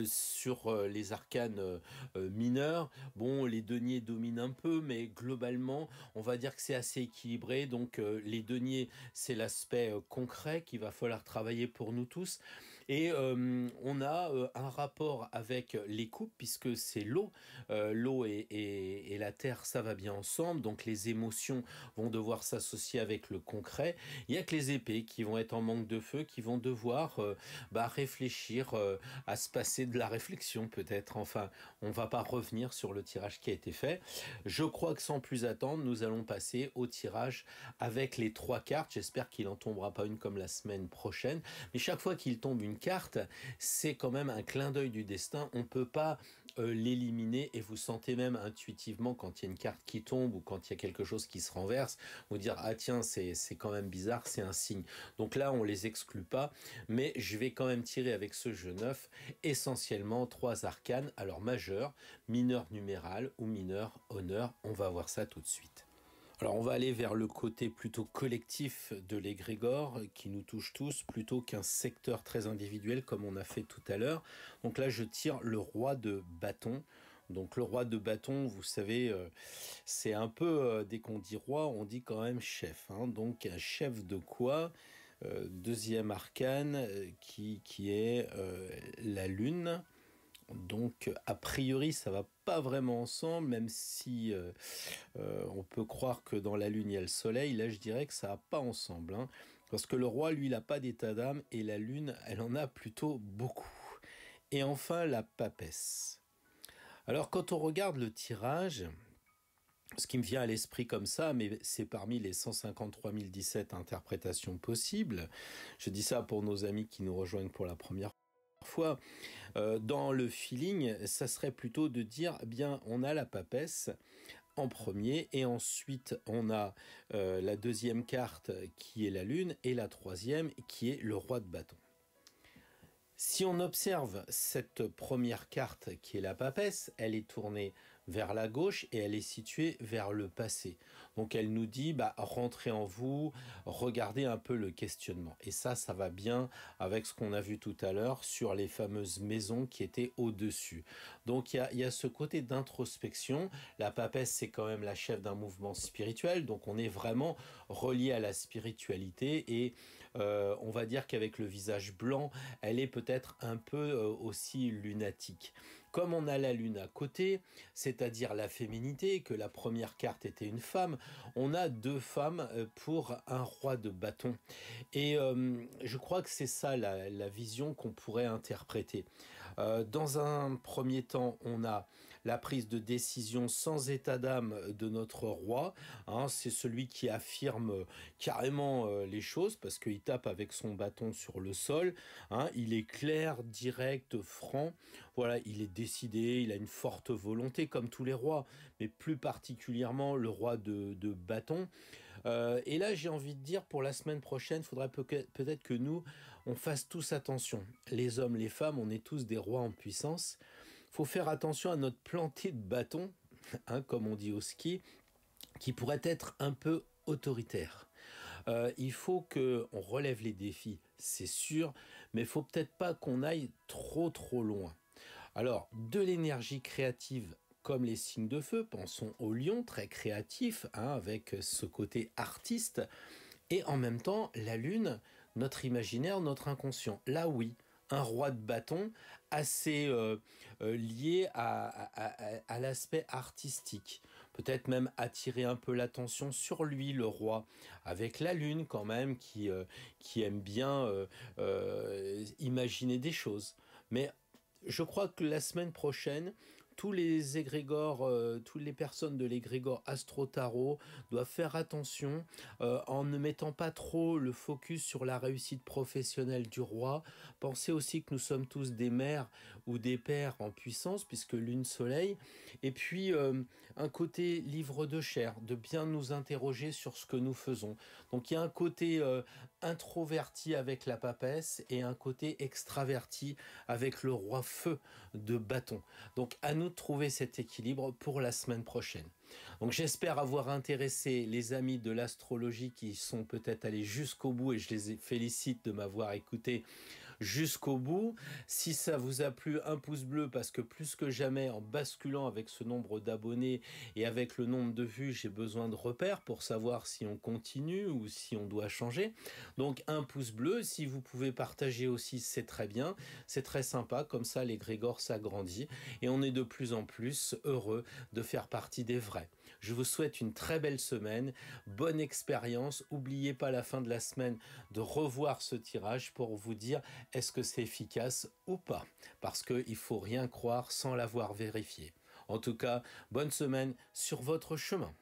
sur les arcanes mineurs. Bon, les deniers dominent un peu, mais globalement, on va dire que c'est assez équilibré. Donc les deniers, c'est l'aspect concret qu'il va falloir travailler pour nous tous. Et on a un rapport avec les coupes, puisque c'est l'eau. L'eau et la terre, ça va bien ensemble. Donc les émotions vont devoir s'associer avec le concret. Il y a que les épées qui vont être en manque de feu, qui vont devoir réfléchir à se passer de la réflexion peut-être. Enfin, on va pas revenir sur le tirage qui a été fait. Je crois que sans plus attendre, nous allons passer au tirage avec les 3 cartes. J'espère qu'il en tombera pas une comme la semaine prochaine. Mais chaque fois qu'il tombe une carte, c'est quand même un clin d'œil du destin. On peut pas l'éliminer, et vous sentez même intuitivement quand il y a une carte qui tombe ou quand il y a quelque chose qui se renverse, vous dire ah tiens, c'est quand même bizarre, c'est un signe. Donc là on les exclut pas, mais je vais quand même tirer avec ce jeu 9 essentiellement 3 arcanes, alors majeur, mineur numéral ou mineur honneur. On va voir ça tout de suite. Alors on va aller vers le côté plutôt collectif de l'égrégore qui nous touche tous, plutôt qu'un secteur très individuel comme on a fait tout à l'heure. Donc là je tire le roi de bâton. Donc le roi de bâton, vous savez, c'est un peu, dès qu'on dit roi, on dit quand même chef. Hein. Donc un chef de quoi ? Deuxième arcane qui est la lune. Donc a priori ça va pas vraiment ensemble, même si on peut croire que dans la lune il y a le soleil. Là je dirais que ça va pas ensemble, hein, parce que le roi lui il a pas d'état d'âme et la lune elle en a plutôt beaucoup. Et enfin la papesse. Alors quand on regarde le tirage, ce qui me vient à l'esprit comme ça, mais c'est parmi les 153 017 interprétations possibles, je dis ça pour nos amis qui nous rejoignent pour la première fois, dans le feeling, ça serait plutôt de dire, eh bien, on a la papesse en premier, et ensuite on a la deuxième carte qui est la lune, et la troisième qui est le roi de bâton. Si on observe cette première carte qui est la papesse, elle est tournée vers la gauche et elle est située vers le passé. Donc elle nous dit, rentrez en vous, regardez un peu le questionnement. Et ça va bien avec ce qu'on a vu tout à l'heure sur les fameuses maisons qui étaient au-dessus. Donc il y a ce côté d'introspection. La papesse, c'est quand même la chef d'un mouvement spirituel, donc on est vraiment relié à la spiritualité, et on va dire qu'avec le visage blanc, elle est peut-être un peu aussi lunatique. Comme on a la lune à côté, c'est-à-dire la féminité, que la première carte était une femme, on a 2 femmes pour un roi de bâton. Et je crois que c'est ça la vision qu'on pourrait interpréter. Dans un premier temps, on a la prise de décision sans état d'âme de notre roi. Hein, c'est celui qui affirme carrément les choses, parce qu'il tape avec son bâton sur le sol. Hein, il est clair, direct, franc. Voilà, il est décidé, il a une forte volonté comme tous les rois, mais plus particulièrement le roi de bâton. Et là, j'ai envie de dire, pour la semaine prochaine, il faudrait peut-être que nous, on fasse tous attention. Les hommes, les femmes, on est tous des rois en puissance. Il faut faire attention à notre planté de bâton, hein, comme on dit au ski, qui pourrait être un peu autoritaire. Il faut qu'on relève les défis, c'est sûr, mais il faut peut-être pas qu'on aille trop loin. Alors, de l'énergie créative comme les signes de feu, pensons au lion, très créatif, hein, avec ce côté artiste, Et en même temps, la lune, notre imaginaire, notre inconscient. Là, oui, un roi de bâton assez lié à l'aspect artistique. Peut-être même attirer un peu l'attention sur lui, le roi, avec la lune quand même, qui aime bien imaginer des choses. Mais je crois que la semaine prochaine, tous les égrégores, toutes les personnes de l'égrégore Astro-Tarot doivent faire attention en ne mettant pas trop le focus sur la réussite professionnelle du roi. Pensez aussi que nous sommes tous des mères ou des pères en puissance, puisque lune soleil. Et puis, un côté livre de chair, de bien nous interroger sur ce que nous faisons. Donc, il y a un côté introverti avec la papesse et un côté extraverti avec le roi feu de bâton. Donc, à nous de trouver cet équilibre pour la semaine prochaine. Donc j'espère avoir intéressé les amis de l'astrologie qui sont peut-être allés jusqu'au bout, et je les félicite de m'avoir écouté jusqu'au bout. Si ça vous a plu, un pouce bleu, parce que plus que jamais, en basculant avec ce nombre d'abonnés et avec le nombre de vues, j'ai besoin de repères pour savoir si on continue ou si on doit changer. Donc un pouce bleu, si vous pouvez partager aussi, c'est très bien, c'est très sympa, comme ça l'égrégore s'agrandit et on est de plus en plus heureux de faire partie des vrais. Je vous souhaite une très belle semaine, bonne expérience. N'oubliez pas à la fin de la semaine de revoir ce tirage pour vous dire est-ce que c'est efficace ou pas. Parce qu'il ne faut rien croire sans l'avoir vérifié. En tout cas, bonne semaine sur votre chemin.